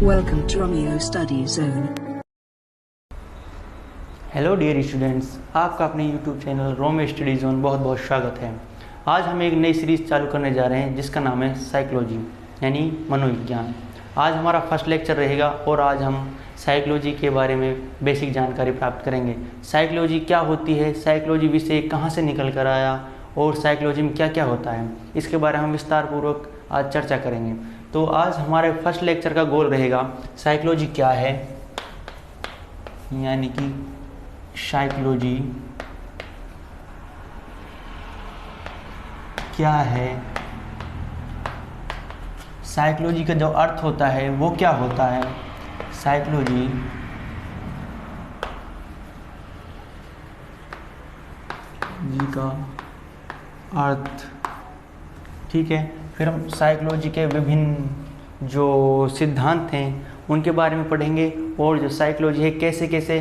Welcome to Romeo Study Zone. Hello dear students, आपका अपने YouTube channel Romeo study zone बहुत बहुत स्वागत है। आज हम एक नई सीरीज़ चालू करने जा रहे हैं जिसका नाम है साइकोलॉजी यानी मनोविज्ञान। आज हमारा फर्स्ट लेक्चर रहेगा और आज हम साइकोलॉजी के बारे में बेसिक जानकारी प्राप्त करेंगे। साइकोलॉजी क्या होती है, साइकोलॉजी विषय कहाँ से निकल कर आया और साइकोलॉजी में क्या क्या होता है, इसके बारे में हम विस्तार पूर्वक आज चर्चा करेंगे। तो आज हमारे फर्स्ट लेक्चर का गोल रहेगा साइकोलॉजी क्या है, यानी कि साइकोलॉजी क्या है, साइकोलॉजी का जो अर्थ होता है वो क्या होता है, साइकोलॉजी जी का अर्थ, ठीक है। फिर हम साइकोलॉजी के विभिन्न जो सिद्धांत हैं उनके बारे में पढ़ेंगे और जो साइकोलॉजी है कैसे कैसे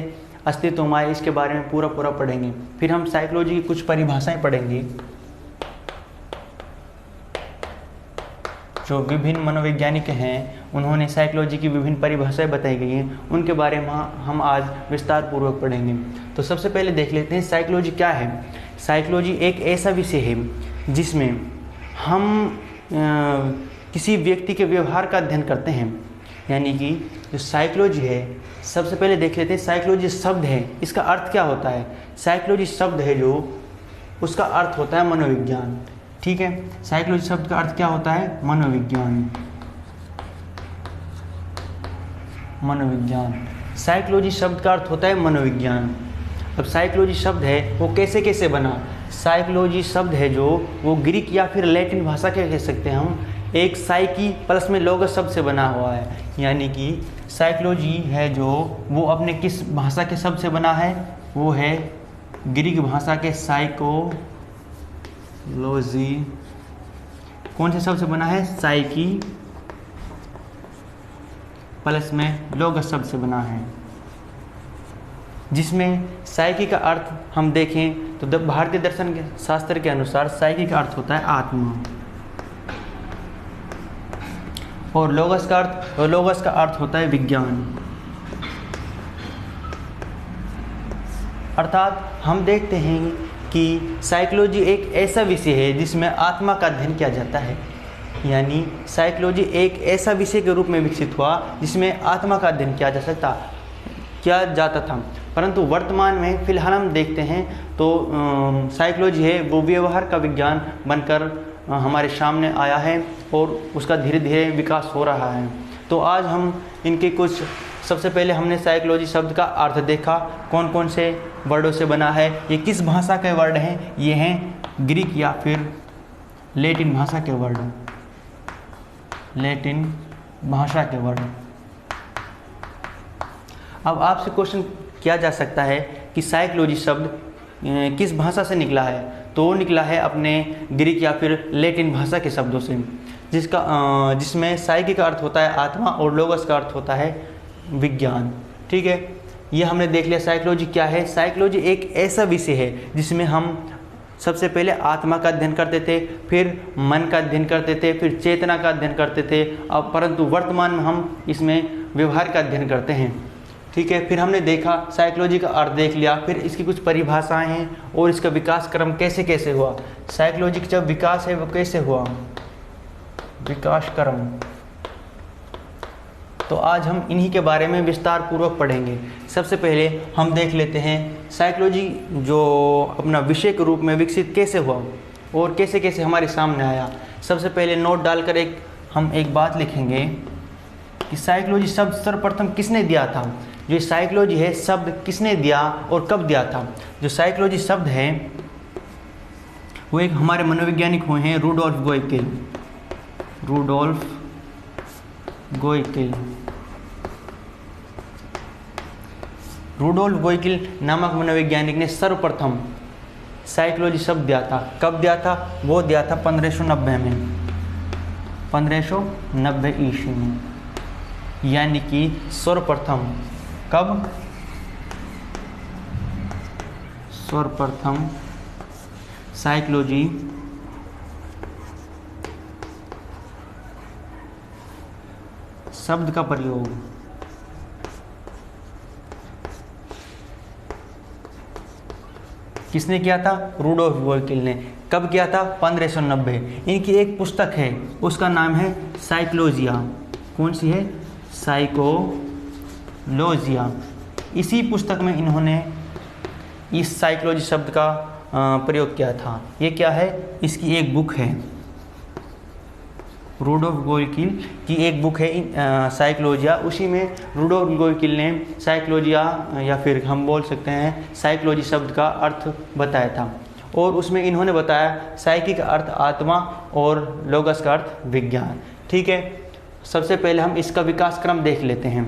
अस्तित्व में आए इसके बारे में पूरा पढ़ेंगे। फिर हम साइकोलॉजी की कुछ परिभाषाएं पढ़ेंगे, जो विभिन्न मनोवैज्ञानिक हैं उन्होंने साइकोलॉजी की विभिन्न परिभाषाएं बताई गई हैं, उनके बारे में हम आज विस्तार पूर्वक पढ़ेंगे। तो सबसे पहले देख लेते हैं साइकोलॉजी क्या है। साइकोलॉजी एक ऐसा विषय है जिसमें हम किसी व्यक्ति के व्यवहार का अध्ययन करते हैं, यानी कि जो साइकोलॉजी है, सबसे पहले देख लेते हैं साइकोलॉजी शब्द है, इसका अर्थ क्या होता है। साइकोलॉजी शब्द है जो उसका अर्थ होता है मनोविज्ञान, ठीक है। साइकोलॉजी शब्द का अर्थ क्या होता है, मनोविज्ञान। मनोविज्ञान, साइकोलॉजी शब्द का अर्थ होता है मनोविज्ञान। अब साइकोलॉजी शब्द है वो कैसे कैसे बना। साइकोलॉजी शब्द है जो वो ग्रीक या फिर लैटिन भाषा के कह सकते हैं हम, एक साइकी प्लस में लोगस शब्द से बना हुआ है, यानी कि साइकोलॉजी है जो वो अपने किस भाषा के शब्द से बना है, वो है ग्रीक भाषा के साइकोलॉजी। कौन से शब्द से बना है, साइकी प्लस में लोगस शब्द से बना है, जिसमें साइकी का अर्थ हम देखें तो भारतीय दर्शन के शास्त्र के अनुसार साइकी का अर्थ होता है आत्मा, और लोगस का अर्थ होता है विज्ञान। अर्थात हम देखते हैं कि साइकोलॉजी एक ऐसा विषय है जिसमें आत्मा का अध्ययन किया जाता है, यानी साइकोलॉजी एक ऐसा विषय के रूप में विकसित हुआ जिसमें आत्मा का अध्ययन किया जाता था। परंतु वर्तमान में फिलहाल हम देखते हैं तो साइकोलॉजी है वो व्यवहार का विज्ञान बनकर हमारे सामने आया है और उसका धीरे धीरे विकास हो रहा है। तो आज हम इनके कुछ, सबसे पहले हमने साइकोलॉजी शब्द का अर्थ देखा, कौन कौन से वर्डों से बना है, ये किस भाषा के वर्ड हैं, ये हैं ग्रीक या फिर लैटिन भाषा के वर्ड, लैटिन भाषा के वर्ड। अब आपसे क्वेश्चन किया जा सकता है कि साइकोलॉजी शब्द किस भाषा से निकला है, तो वो निकला है अपने ग्रीक या फिर लैटिन भाषा के शब्दों से, जिसमें साइकी का अर्थ होता है आत्मा और लोगस का अर्थ होता है विज्ञान, ठीक है। ये हमने देख लिया साइकोलॉजी क्या है। साइकोलॉजी एक ऐसा विषय है जिसमें हम सबसे पहले आत्मा का अध्ययन करते थे, फिर मन का अध्ययन करते थे, फिर चेतना का अध्ययन करते थे, अब परंतु वर्तमान में हम इसमें व्यवहार का अध्ययन करते हैं, ठीक है। फिर हमने देखा साइकोलॉजी का अर्थ देख लिया, फिर इसकी कुछ परिभाषाएं हैं और इसका विकास क्रम कैसे कैसे हुआ, साइकोलॉजी का जब विकास है वो कैसे हुआ, विकास क्रम। तो आज हम इन्हीं के बारे में विस्तार पूर्वक पढ़ेंगे। सबसे पहले हम देख लेते हैं साइकोलॉजी जो अपना विषय के रूप में विकसित कैसे हुआ और कैसे कैसे हमारे सामने आया। सबसे पहले नोट डालकर हम एक बात लिखेंगे कि साइकोलॉजी शब्द सर्वप्रथम किसने दिया था। जो साइकोलॉजी है शब्द किसने दिया और कब दिया था। जो साइकोलॉजी शब्द है वो एक हमारे मनोवैज्ञानिक हुए हैं रुडोल्फ गोइकिल नामक मनोवैज्ञानिक ने सर्वप्रथम साइकोलॉजी शब्द दिया था। कब दिया था, वो दिया था 1590 में, 1590 ईस्वी में, यानी कि सर्वप्रथम कब, सर्वप्रथम साइकोलॉजी शब्द का प्रयोग किसने किया था? रूडोल्फ वोल्किल ने। कब किया था? 1590। इनकी एक पुस्तक है, उसका नाम है साइकोलॉजिया। कौन सी है? साइकोलॉजिया। इसी पुस्तक में इन्होंने इस साइकोलॉजी शब्द का प्रयोग किया था। ये क्या है? इसकी एक बुक है, रूडोल्फ वोल्किल की एक बुक है साइकोलॉजिया। उसी में रूडोल्फ वोल्किल ने साइकोलॉजिया या फिर हम बोल सकते हैं साइकोलॉजी शब्द का अर्थ बताया था। और उसमें इन्होंने बताया साइकी का अर्थ आत्मा और लोगस का अर्थ विज्ञान। ठीक है, सबसे पहले हम इसका विकास क्रम देख लेते हैं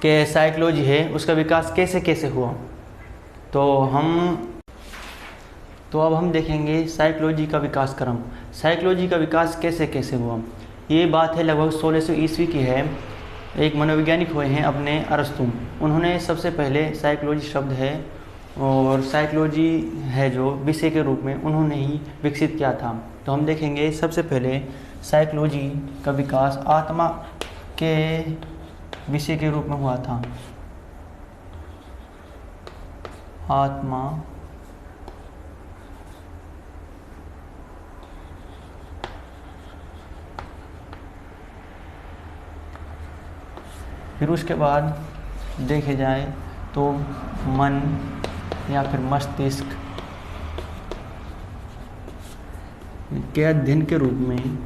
कि साइकोलॉजी है उसका विकास कैसे कैसे हुआ। तो अब हम देखेंगे साइकोलॉजी का विकास क्रम। साइकोलॉजी का विकास कैसे कैसे हुआ। ये बात है लगभग 1600 ईस्वी की है। एक मनोवैज्ञानिक हुए हैं अपने अरस्तु, उन्होंने सबसे पहले साइकोलॉजी शब्द है और साइकोलॉजी है जो विषय के रूप में उन्होंने ही विकसित किया था। तो हम देखेंगे सबसे पहले साइकोलॉजी का विकास आत्मा के विषय के रूप में हुआ था। आत्मा फिर उसके बाद देखे जाए तो मन या फिर मस्तिष्क के अध्ययन के रूप में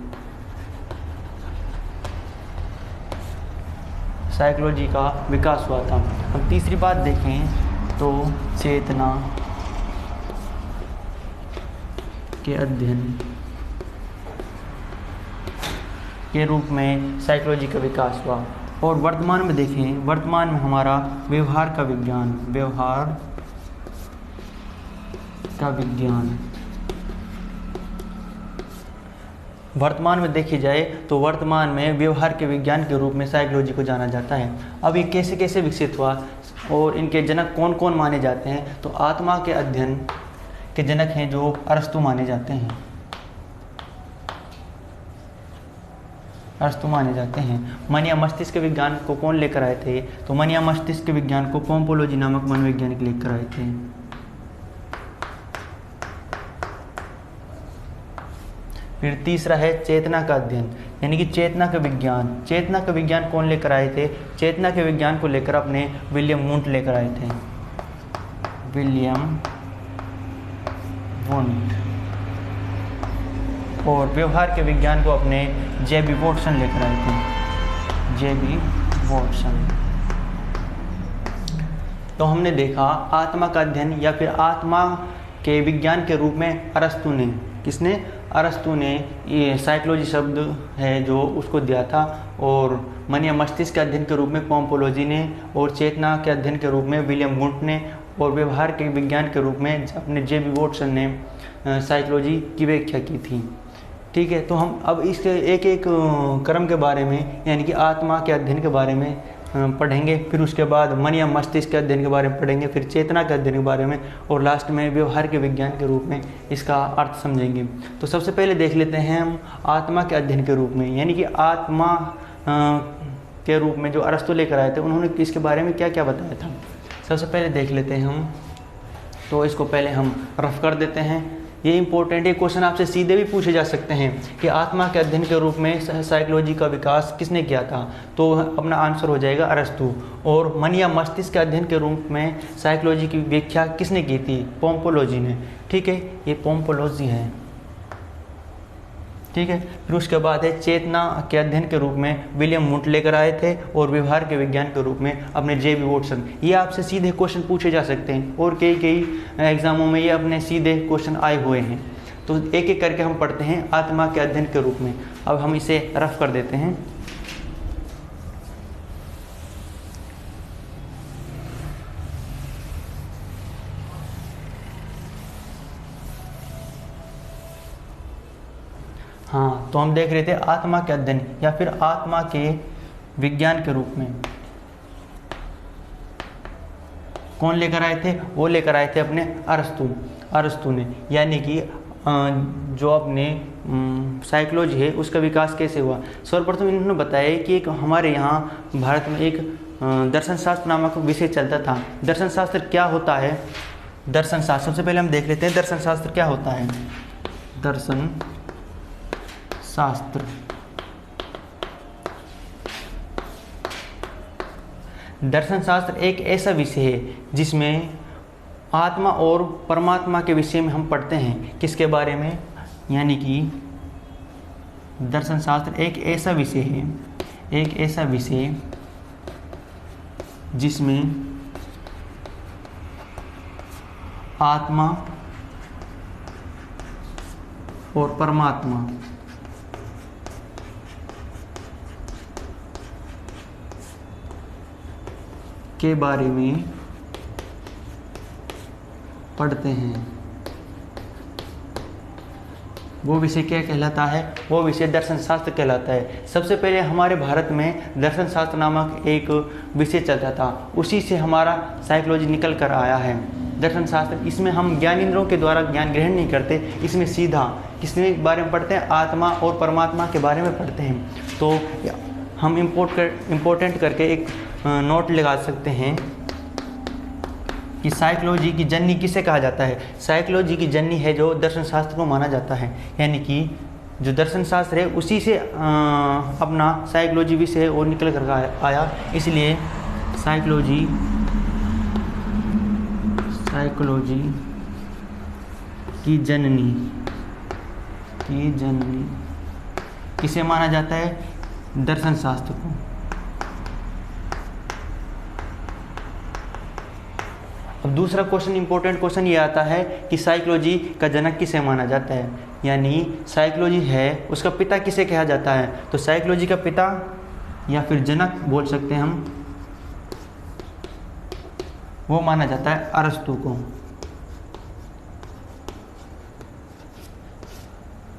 साइकोलॉजी का विकास हुआ था। अब तीसरी बात देखें तो चेतना के अध्ययन के रूप में साइकोलॉजी का विकास हुआ। और वर्तमान में देखें, वर्तमान में हमारा व्यवहार का विज्ञान वर्तमान में देखी जाए तो वर्तमान में व्यवहार के विज्ञान के रूप में साइकोलॉजी को जाना जाता है। अब ये कैसे कैसे विकसित हुआ और इनके जनक कौन कौन माने जाते हैं। तो आत्मा के अध्ययन के जनक हैं जो अरस्तु माने जाते हैं। मन या मस्तिष्क के विज्ञान को कौन लेकर आए थे? तो मन या मस्तिष्क के विज्ञान को पोम्पोलोजी नामक मनोवैज्ञानिक लेकर आए थे। फिर तीसरा है चेतना का अध्ययन, यानी कि चेतना का विज्ञान। चेतना का विज्ञान कौन लेकर आए थे? चेतना के विज्ञान को लेकर अपने विलियम वुंट लेकर आए थे। William Wundt. और व्यवहार के विज्ञान को अपने जे.बी. वॉटसन लेकर आए थे। जे.बी. वॉटसन। तो हमने देखा आत्मा का अध्ययन या फिर आत्मा के विज्ञान के रूप में अरस्तु ने, किसने? अरस्तु ने ये साइकोलॉजी शब्द है जो उसको दिया था। और मन या मस्तिष्क के अध्ययन के रूप में पोम्पोलोजी ने, और चेतना के अध्ययन के रूप में विलियम वुंट ने, और व्यवहार के विज्ञान के रूप में अपने जे.बी. वॉटसन ने साइकोलॉजी की व्याख्या की थी। ठीक है, तो हम अब इसके एक एक क्रम के बारे में यानी कि आत्मा के अध्ययन के बारे में पढ़ेंगे। फिर उसके बाद मन या मस्तिष्क के अध्ययन के बारे में पढ़ेंगे, फिर चेतना के अध्ययन के बारे में, और लास्ट में व्यवहार के विज्ञान के रूप में इसका अर्थ समझेंगे। तो सबसे पहले देख लेते हैं हम आत्मा के अध्ययन के रूप में, यानी कि आत्मा के रूप में जो अरस्तु लेकर आए थे उन्होंने इसके बारे में क्या क्या बताया था। सबसे पहले देख लेते हैं हम, तो इसको पहले हम रफ कर देते हैं। ये इंपॉर्टेंट है, क्वेश्चन आपसे सीधे भी पूछे जा सकते हैं कि आत्मा के अध्ययन के रूप में साइकोलॉजी का विकास किसने किया था। तो अपना आंसर हो जाएगा अरस्तु। और मन या मस्तिष्क के अध्ययन के रूप में साइकोलॉजी की व्याख्या किसने की थी? पोम्पोलोजी ने। ठीक है, ये पोम्पोलोजी है। ठीक है, फिर उसके बाद है चेतना के अध्ययन के रूप में विलियम वुंट लेकर आए थे, और व्यवहार के विज्ञान के रूप में अपने जे.बी. वॉटसन। ये आपसे सीधे क्वेश्चन पूछे जा सकते हैं और कई एग्जामों में ये अपने सीधे क्वेश्चन आए हुए हैं। तो एक एक करके हम पढ़ते हैं आत्मा के अध्ययन के रूप में। अब हम इसे रफ कर देते हैं। हाँ, तो हम देख रहे थे आत्मा के अध्ययन या फिर आत्मा के विज्ञान के रूप में कौन लेकर आए थे? वो लेकर आए थे अपने अरस्तु ने। यानी कि जो अपने साइकोलॉजी है उसका विकास कैसे हुआ। सर्वप्रथम इन्होंने बताया कि एक हमारे यहाँ भारत में एक दर्शन शास्त्र नामक विषय चलता था। दर्शन शास्त्र क्या होता है? दर्शन शास्त्र सबसे पहले हम देख लेते हैं दर्शन शास्त्र क्या होता है। दर्शन शास्त्र दर्शन शास्त्र एक ऐसा विषय है जिसमें आत्मा और परमात्मा के विषय में हम पढ़ते हैं। किसके बारे में? यानी कि दर्शन शास्त्र एक ऐसा विषय है, एक ऐसा विषय जिसमें आत्मा और परमात्मा के बारे में पढ़ते हैं। वो विषय क्या कहलाता है? वो विषय दर्शन शास्त्र कहलाता है। सबसे पहले हमारे भारत में दर्शन शास्त्र नामक एक विषय चलता था, उसी से हमारा साइकोलॉजी निकल कर आया है। दर्शन शास्त्र, इसमें हम ज्ञान इंद्रियों के द्वारा ज्ञान ग्रहण नहीं करते, इसमें सीधा किसके बारे में पढ़ते हैं? आत्मा और परमात्मा के बारे में पढ़ते हैं। तो हम इम्पोर्टेंट करके एक नोट लगा सकते हैं कि साइकोलॉजी की जननी किसे कहा जाता है। साइकोलॉजी की जननी है जो दर्शन शास्त्र को माना जाता है, यानी कि जो दर्शन शास्त्र है उसी से अपना साइकोलॉजी विषय और निकल कर आया। इसलिए साइकोलॉजी की जननी किसे माना जाता है? दर्शन शास्त्र को। अब दूसरा क्वेश्चन, इंपॉर्टेंट क्वेश्चन ये आता है कि साइकोलॉजी का जनक किसे माना जाता है, यानी साइकोलॉजी है उसका पिता किसे कहा जाता है। तो साइकोलॉजी का पिता या फिर जनक बोल सकते हैं हम, वो माना जाता है अरस्तु को।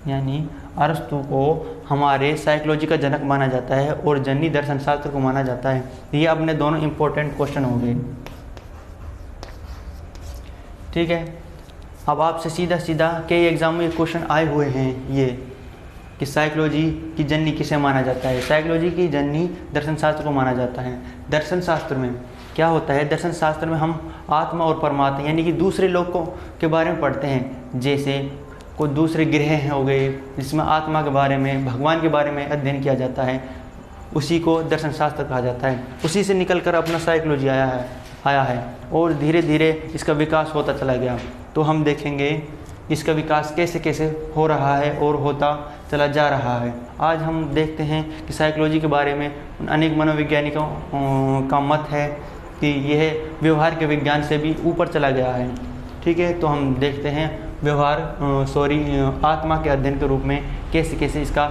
यानी अरस्तु को हमारे साइकोलॉजी का जनक माना जाता है और जननी दर्शन शास्त्र को माना जाता है। ये अपने दोनों इंपॉर्टेंट क्वेश्चन हो गए। ठीक है, अब आपसे सीधा कई एग्जाम में क्वेश्चन आए हुए हैं ये कि साइकोलॉजी की जननी किसे माना जाता है। साइकोलॉजी की जननी दर्शन शास्त्र को माना जाता है। दर्शन शास्त्र में क्या होता है? दर्शन शास्त्र में हम आत्मा और परमात्मा यानी कि दूसरे लोगों के बारे में पढ़ते हैं। जैसे कोई दूसरे ग्रह हो गए जिसमें आत्मा के बारे में, भगवान के बारे में अध्ययन किया जाता है, उसी को दर्शन शास्त्र कहा जाता है। उसी से निकल कर अपना साइकोलॉजी आया है और धीरे धीरे इसका विकास होता चला गया। तो हम देखेंगे इसका विकास कैसे कैसे हो रहा है और होता चला जा रहा है। आज हम देखते हैं कि साइकोलॉजी के बारे में अनेक मनोवैज्ञानिकों का मत है कि यह व्यवहार के विज्ञान से भी ऊपर चला गया है। ठीक है, तो हम देखते हैं आत्मा के अध्ययन के रूप में कैसे कैसे इसका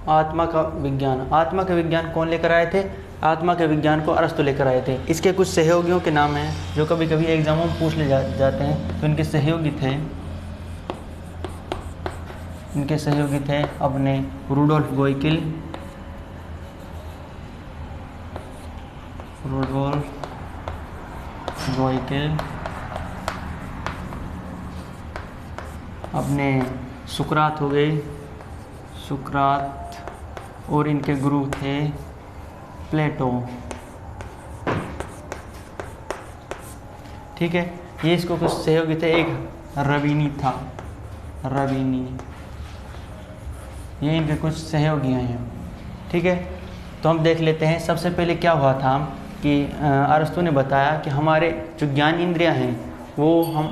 आत्मा का विज्ञान कौन लेकर आए थे? आत्मा के विज्ञान को अरस्तु लेकर आए थे। इसके कुछ सहयोगियों के नाम हैं जो कभी कभी एग्जामों में पूछ ले जाते हैं। तो इनके सहयोगी थे अपने रुडोल्फ गोइकिल, अपने सुकरात हो गए, और इनके गुरु थे प्लेटो। ठीक है, ये इसको कुछ सहयोगी थे। एक रवीनी था, ये इनके कुछ सहयोगी हैं। ठीक है, तो हम देख लेते हैं। सबसे पहले क्या हुआ था कि अरस्तु ने बताया कि हमारे जो ज्ञान इंद्रियां हैं वो हम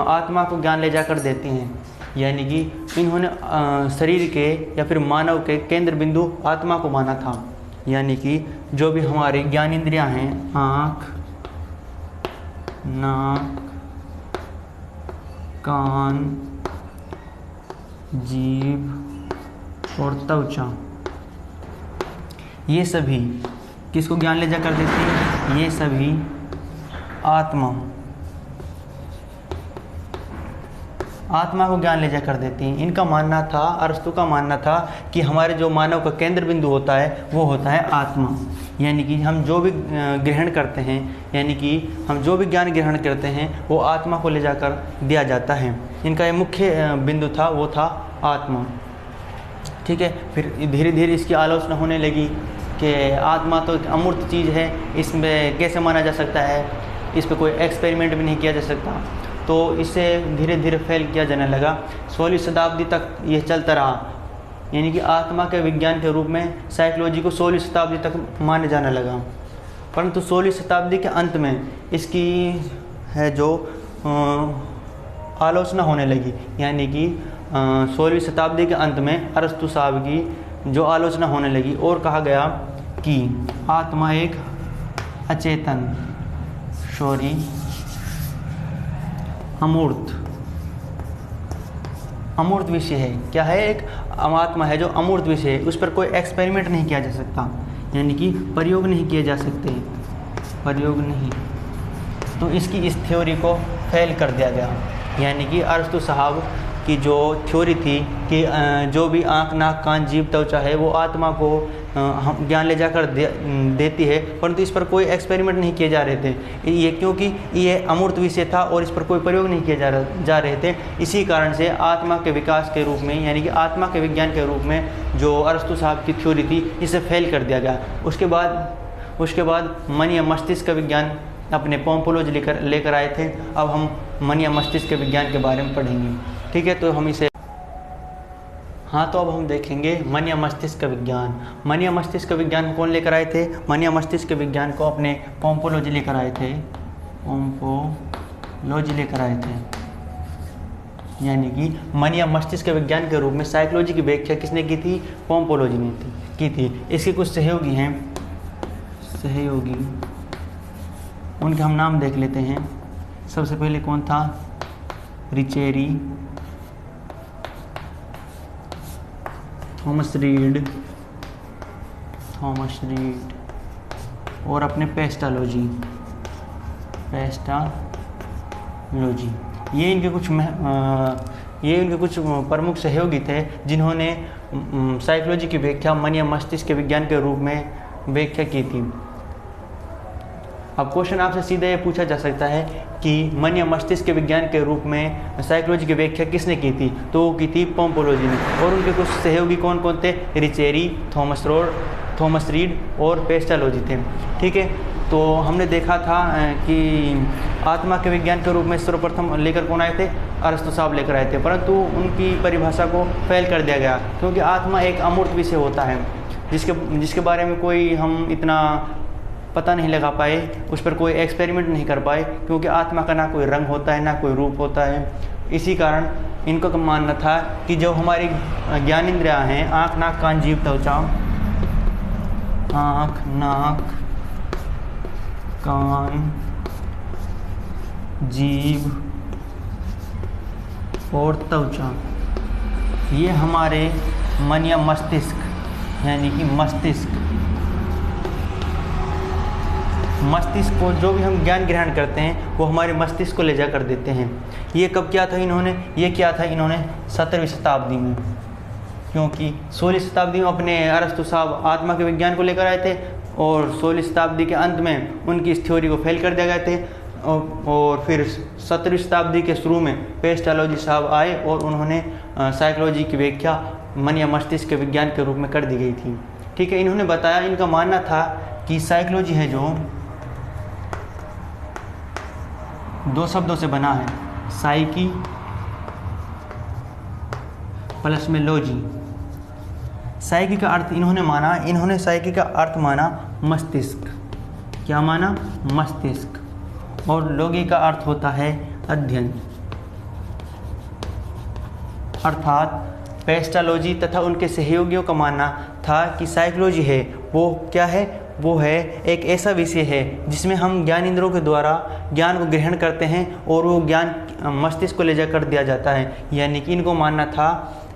आत्मा को ज्ञान ले जाकर देती हैं। यानी कि इन्होंने शरीर के या फिर मानव के केंद्र बिंदु आत्मा को माना था। यानी कि जो भी हमारे ज्ञान इंद्रियां हैं, आँख, नाक, कान, जीभ और त्वचा, ये सभी किसको ज्ञान ले जाकर देती है? ये सभी आत्मा को ज्ञान ले जाकर देती हैं। इनका मानना था, अरस्तु का मानना था कि हमारे जो मानव का केंद्र बिंदु होता है वो होता है आत्मा। यानी कि हम जो भी ग्रहण करते हैं, यानी कि हम जो भी ज्ञान ग्रहण करते हैं वो आत्मा को ले जाकर दिया जाता है। इनका ये मुख्य बिंदु था वो था आत्मा। ठीक है, फिर धीरे धीरे इसकी आलोचना होने लगी कि आत्मा तो एक अमूर्त चीज़ है, इसमें कैसे माना जा सकता है, इस पर कोई एक्सपेरिमेंट भी नहीं किया जा सकता। तो इससे धीरे धीरे फैल किया जाने लगा। 16वीं शताब्दी तक ये चलता रहा, यानी कि आत्मा के विज्ञान के रूप में साइकोलॉजी को 16वीं शताब्दी तक माने जाने लगा। परंतु 16वीं शताब्दी के अंत में इसकी है जो आलोचना होने लगी, यानी कि 16वीं शताब्दी के अंत में अरस्तु साहब की जो आलोचना होने लगी और कहा गया कि आत्मा एक अचेतन अमूर्त विषय है। क्या है? एक आत्मा है जो अमूर्त विषय है, उस पर कोई एक्सपेरिमेंट नहीं किया जा सकता, यानी कि प्रयोग नहीं किए जा सकते, प्रयोग नहीं। तो इसकी इस थ्योरी को फेल कर दिया गया, यानी कि अरस्तु साहब की जो थ्योरी थी कि जो भी आँख नाक कान जीभ त्वचा है वो आत्मा को ज्ञान ले जाकर देती है, परंतु इस पर कोई एक्सपेरिमेंट नहीं किए जा रहे थे। ये क्योंकि ये अमूर्त विषय था और इस पर कोई प्रयोग नहीं किए जा रहे थे। इसी कारण से आत्मा के विकास के रूप में, यानी कि आत्मा के विज्ञान के रूप में जो अरस्तु साहब की थ्योरी थी, इसे फेल कर दिया गया। उसके बाद मन या मस्तिष्क का विज्ञान अपने पोम्पोलोजी लेकर आए थे। अब हम मन या मस्तिष्क के विज्ञान के बारे में पढ़ेंगे। ठीक है, तो हम इसे तो अब हम देखेंगे मन या मस्तिष्क का विज्ञान। मन या मस्तिष्क का विज्ञान कौन लेकर आए थे? मन या मस्तिष्क के विज्ञान को अपने पोम्पोलोजी लेकर आए थे, पोम्पोलोजी लेकर आए थे। यानी कि मन या मस्तिष्क के विज्ञान के रूप में साइकोलॉजी की व्याख्या किसने की थी? पोम्पोलोजी ने की थी। इसके कुछ सहयोगी हैं, उनके हम नाम देख लेते हैं। सबसे पहले कौन था? रिचेरी, थॉमस रीड और अपने पेस्टालॉजी। ये इनके कुछ प्रमुख सहयोगी थे जिन्होंने साइकोलॉजी की व्याख्या मन या मस्तिष्क के विज्ञान के रूप में व्याख्या की थी। अब क्वेश्चन आपसे सीधे ये पूछा जा सकता है कि मन या मस्तिष्क के विज्ञान के रूप में साइकोलॉजी की व्याख्या किसने की थी? तो वो की थी पोम्पोलोजी ने। और उनके कुछ सहयोगी कौन कौन थे? रिचेरी, थॉमस रीड और पेस्टालॉजी थे। ठीक है, तो हमने देखा था कि आत्मा के विज्ञान के रूप में सर्वप्रथम लेकर कौन आए थे? अरस्तु साहब लेकर आए थे, परंतु उनकी परिभाषा को फेल कर दिया गया, क्योंकि आत्मा एक अमूर्त विषय होता है जिसके बारे में कोई हम इतना पता नहीं लगा पाए, उस पर कोई एक्सपेरिमेंट नहीं कर पाए, क्योंकि आत्मा का ना कोई रंग होता है ना कोई रूप होता है। इसी कारण इनका मानना था कि जो हमारी ज्ञानेंद्रियाँ हैं, आँख नाक कान जीभ त्वचा, आँख नाक कान जीभ और त्वचा, ये हमारे मन या मस्तिष्क, यानी कि मस्तिष्क को जो भी हम ज्ञान ग्रहण करते हैं वो हमारे मस्तिष्क को ले जाकर देते हैं। ये कब किया था इन्होंने? ये किया था इन्होंने 17वीं शताब्दी में, क्योंकि 16वीं शताब्दी में अपने अरस्तु साहब आत्मा के विज्ञान को लेकर आए थे और 16वीं शताब्दी के अंत में उनकी इस थ्योरी को फेल कर दिया गए थे। और फिर 17वीं शताब्दी के शुरू में पेस्टालॉजी साहब आए और उन्होंने साइकोलॉजी की व्याख्या मन या मस्तिष्क के विज्ञान के रूप में कर दी गई थी। ठीक है, इन्होंने बताया, इनका मानना था कि साइकोलॉजी है जो दो शब्दों से बना है, साइकी प्लस में लॉजी। साइकी का अर्थ इन्होंने साइकी का अर्थ माना मस्तिष्क। क्या माना? मस्तिष्क। और लॉगी का अर्थ होता है अध्ययन। अर्थात पेस्टालॉजी तथा उनके सहयोगियों का मानना था कि साइकोलॉजी है वो क्या है? वो है एक ऐसा विषय है जिसमें हम ज्ञानेंद्रियों के द्वारा ज्ञान को ग्रहण करते हैं और वो ज्ञान मस्तिष्क को ले जाकर दिया जाता है। यानी कि इनको मानना था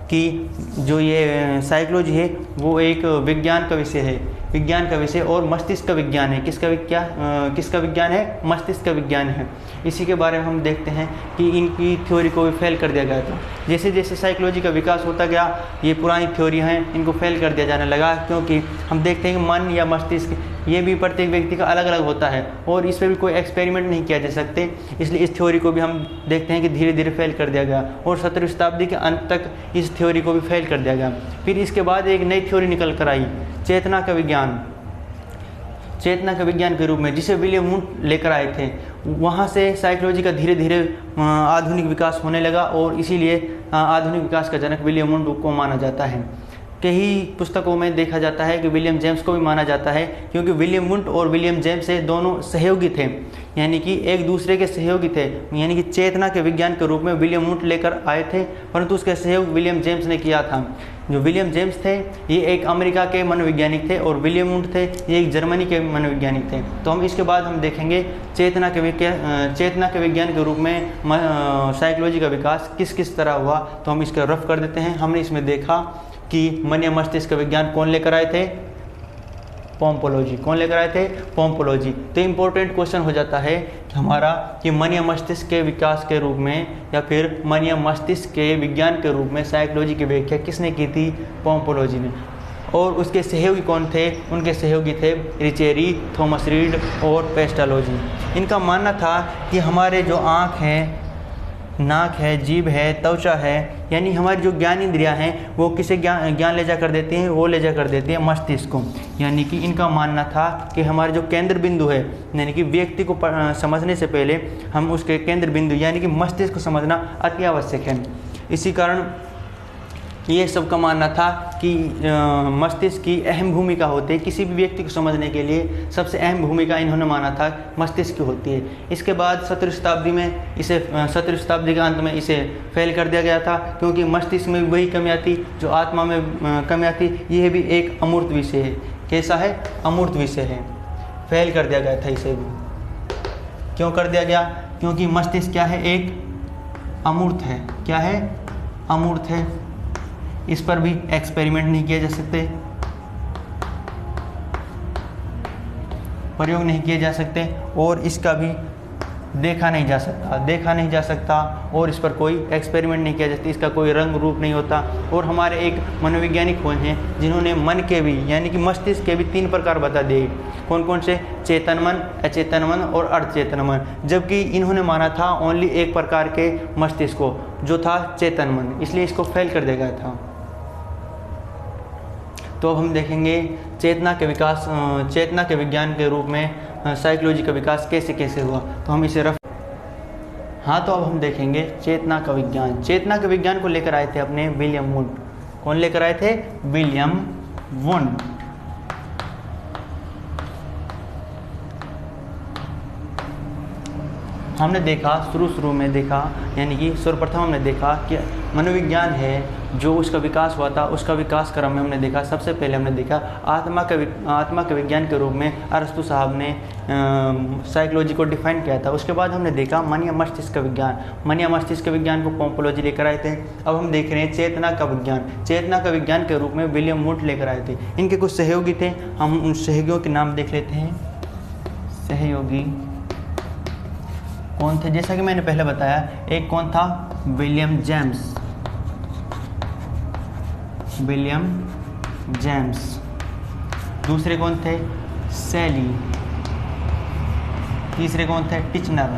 कि जो ये साइकोलॉजी है वो एक विज्ञान का विषय है, विज्ञान का विषय और मस्तिष्क का विज्ञान है। किसका विज्ञान है? मस्तिष्क का विज्ञान है। इसी के बारे में हम देखते हैं कि इनकी थ्योरी को भी फेल कर दिया गया था। जैसे जैसे साइकोलॉजी का विकास होता गया, ये पुरानी थ्योरी हैं इनको फेल कर दिया जाने लगा, क्योंकि हम देखते हैं कि मन या मस्तिष्क ये भी प्रत्येक व्यक्ति का अलग अलग होता है और इस पर भी कोई एक्सपेरिमेंट नहीं किया जा सकते। इसलिए इस थ्योरी को भी हम देखते हैं कि धीरे धीरे फेल कर दिया गया और 17वीं शताब्दी के अंत तक इस थ्योरी को भी फेल कर दिया गया। फिर इसके बाद एक नई थ्योरी निकल कर आई, चेतना का विज्ञान। चेतना के विज्ञान के रूप में, जिसे विलियम वुंट लेकर आए थे। वहाँ से साइकोलॉजी का धीरे धीरे आधुनिक विकास होने लगा और इसीलिए आधुनिक विकास का जनक विलियम वुंट को माना जाता है। कई पुस्तकों में देखा जाता है कि विलियम जेम्स को भी माना जाता है, क्योंकि विलियम वुंट और विलियम जेम्स से दोनों सहयोगी थे, यानी कि एक दूसरे के सहयोगी थे। यानी कि चेतना के विज्ञान के रूप में विलियम वुंट लेकर आए थे, परंतु उसका सहयोग विलियम जेम्स ने किया था। जो विलियम जेम्स थे ये एक अमेरिका के मनोवैज्ञानिक थे और विलियम वुंट थे ये एक जर्मनी के मनोवैज्ञानिक थे। तो हम इसके बाद हम देखेंगे चेतना के विज्ञान के रूप में साइकोलॉजी का विकास किस किस तरह हुआ। तो हम इसका रफ कर देते हैं। हमने इसमें देखा कि मन या मस्तिष्क का विज्ञान कौन लेकर आए थे? पोम्पोलॉजी। कौन लेकर आए थे? पोम्पोलॉजी। तो इम्पोर्टेंट क्वेश्चन हो जाता है कि हमारा कि मन या मस्तिष्क के विकास के रूप में या फिर मन या मस्तिष्क के विज्ञान के रूप में साइकोलॉजी की व्याख्या किसने की थी? पोम्पोलॉजी ने। और उसके सहयोगी कौन थे? उनके सहयोगी थे रिचेरी, थॉमस रीड और पेस्टालोजी। इनका मानना था कि हमारे जो आँख है, नाक है, जीभ है, त्वचा है, यानी हमारी जो ज्ञान इंद्रियाँ हैं वो किसे ज्ञान ले जा कर देती हैं? वो ले जा कर देती हैं मस्तिष्क को। यानी कि इनका मानना था कि हमारे जो केंद्र बिंदु है, यानी कि व्यक्ति को समझने से पहले हम उसके केंद्र बिंदु यानी कि मस्तिष्क को समझना अति आवश्यक है। इसी कारण ये सबका मानना था कि मस्तिष्क की अहम भूमिका होती है। किसी भी व्यक्ति को समझने के लिए सबसे अहम भूमिका इन्होंने माना था मस्तिष्क की होती है। इसके बाद 17वीं शताब्दी के अंत में इसे फेल कर दिया गया था, क्योंकि मस्तिष्क में वही कमियाँ थी जो आत्मा में कमियाँ थी। यह भी एक अमूर्त विषय है। कैसा है? अमूर्त विषय है। फेल कर दिया गया था इसे भी। क्यों कर दिया गया? क्योंकि मस्तिष्क क्या है? एक अमूर्त है। क्या है? अमूर्त है। इस पर भी एक्सपेरिमेंट नहीं किए जा सकते, प्रयोग नहीं किए जा सकते और इसका भी देखा नहीं जा सकता और इस पर कोई एक्सपेरिमेंट नहीं किया जाता। इसका कोई रंग रूप नहीं होता। और हमारे एक मनोवैज्ञानिक हुए हैं जिन्होंने मन के भी यानी कि मस्तिष्क के भी 3 प्रकार बता दिए। कौन कौन से? चेतन मन, अचेतन मन और अर्धचेतन मन। जबकि इन्होंने माना था ओनली एक प्रकार के मस्तिष्क को, जो था चेतन मन। इसलिए इसको फेल कर दिया गया था। तो अब हम देखेंगे चेतना के विज्ञान के रूप में साइकोलॉजी का विकास कैसे कैसे हुआ। तो हम इसे तो अब हम देखेंगे चेतना का विज्ञान। चेतना के विज्ञान को लेकर आए थे अपने विलियम वुंट। कौन लेकर आए थे? William Wundt. हमने देखा शुरू में देखा, यानी कि सर्वप्रथम हमने देखा कि मनोविज्ञान है जो उसका विकास हुआ था, उसका विकास क्रम में हमने देखा। सबसे पहले हमने देखा आत्मा के विज्ञान के रूप में अरस्तु साहब ने साइकोलॉजी को डिफाइन किया था। उसके बाद हमने देखा मन या मस्तिष्क का विज्ञान। मन या मस्तिष्क के विज्ञान को पोम्पोलॉजी लेकर आए थे। अब हम देख रहे हैं चेतना का विज्ञान। चेतना का विज्ञान के रूप में विलियम वुंट लेकर आए थे। इनके कुछ सहयोगी थे, हम उन सहयोगियों के नाम देख लेते हैं। सहयोगी कौन थे? जैसा कि मैंने पहले बताया, एक कौन था? William James. दूसरे कौन थे? सेली। तीसरे कौन थे? टिचनर।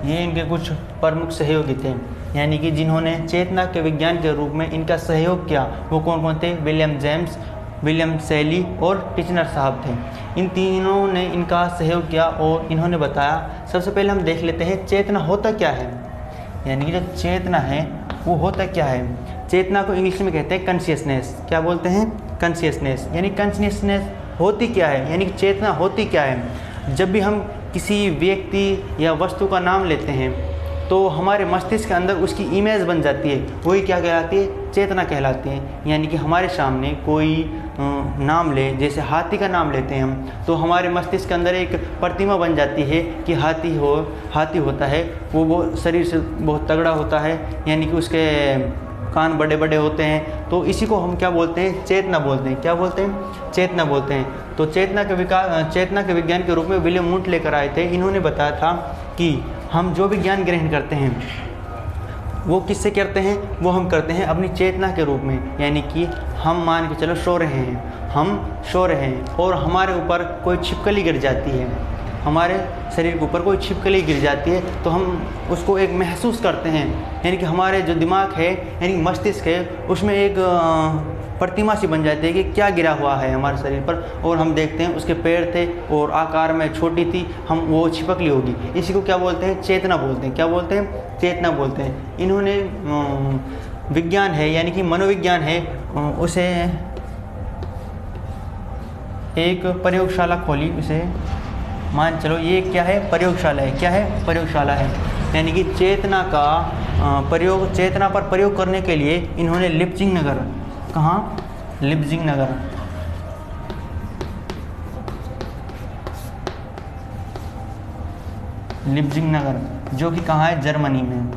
ये इनके कुछ प्रमुख सहयोगी थे, यानी कि जिन्होंने चेतना के विज्ञान के रूप में इनका सहयोग किया। वो कौन कौन थे? विलियम जेम्स, विलियम सेली और टिचनर साहब थे। इन तीनों ने इनका सहयोग किया और इन्होंने बताया। सबसे पहले हम देख लेते हैं चेतना होता क्या है, यानी कि जो चेतना है वो होता क्या है। चेतना को इंग्लिश में कहते हैं कॉन्शियसनेस। क्या बोलते हैं? कॉन्शियसनेस। यानी कॉन्शियसनेस होती क्या है, यानी कि चेतना होती क्या है। जब भी हम किसी व्यक्ति या वस्तु का नाम लेते हैं तो हमारे मस्तिष्क के अंदर उसकी इमेज बन जाती है। वही क्या कहलाती है? चेतना कहलाती है। यानी कि हमारे सामने कोई नाम ले, जैसे हाथी का नाम लेते हैं हम, तो हमारे मस्तिष्क के अंदर एक प्रतिमा बन जाती है कि हाथी होता है, वो शरीर से बहुत तगड़ा होता है, यानी कि उसके कान बड़े बड़े होते हैं, तो इसी को हम क्या बोलते हैं, चेतना बोलते हैं। क्या बोलते हैं, चेतना बोलते हैं। तो चेतना के विज्ञान के रूप में विलियम वुंट लेकर आए थे। इन्होंने बताया था कि हम जो भी ज्ञान ग्रहण करते हैं वो किससे करते हैं, वो हम करते हैं अपनी चेतना के रूप में। यानी कि हम मान के चलो सो रहे हैं, हम सो रहे हैं और हमारे ऊपर कोई छिपकली गिर जाती है, हमारे शरीर के ऊपर कोई छिपकली गिर जाती है, तो हम उसको एक महसूस करते हैं। यानी कि हमारे जो दिमाग है, यानी मस्तिष्क है, उसमें एक प्रतिमा सी बन जाती है कि क्या गिरा हुआ है हमारे शरीर पर, और हम देखते हैं उसके पैर थे और आकार में छोटी थी, हम वो छिपकली होगी। इसी को क्या बोलते हैं, चेतना बोलते हैं। क्या बोलते हैं, चेतना बोलते हैं। इन्होंने विज्ञान है यानी कि मनोविज्ञान है, उसे एक प्रयोगशाला खोली। उसे मान चलो ये क्या है, प्रयोगशाला है। क्या है, प्रयोगशाला है। यानी कि चेतना का प्रयोग, चेतना पर प्रयोग करने के लिए इन्होंने लिप्जिंग नगर, कहाँ, लिप्जिंग नगर, लिप्जिंग नगर जो कि कहाँ है, जर्मनी में,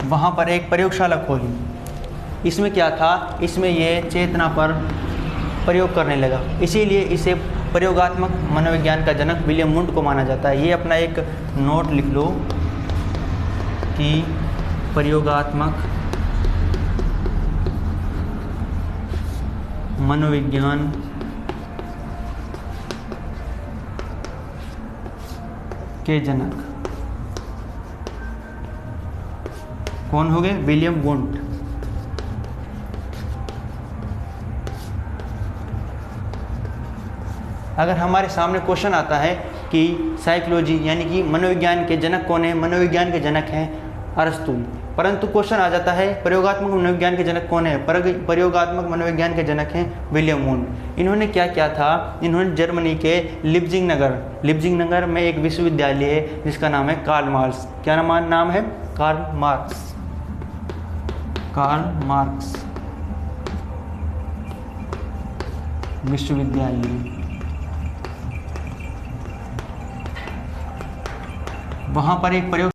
वहाँ पर एक प्रयोगशाला खोली। इसमें क्या था, इसमें ये चेतना पर प्रयोग करने लगा, इसीलिए इसे प्रयोगात्मक मनोविज्ञान का जनक विलियम वुंट को माना जाता है। ये अपना एक नोट लिख लो कि प्रयोगात्मक मनोविज्ञान के जनक कौन हो गए, विलियम वुंट। अगर हमारे सामने क्वेश्चन आता है कि साइकोलॉजी यानी कि मनोविज्ञान के जनक कौन है, मनोविज्ञान के जनक हैं अरस्तु, परंतु क्वेश्चन आ जाता है प्रयोगात्मक मनोविज्ञान के जनक कौन है, प्रयोगात्मक मनोविज्ञान के जनक हैं विलियम वुंट। इन्होंने क्या किया था, इन्होंने जर्मनी के लिप्जिंग नगर में एक विश्वविद्यालय है जिसका नाम है कार्ल मार्क्स। क्या नाम है, कार्ल मार्क्स विश्वविद्यालय। वहाँ पर एक प्रयोग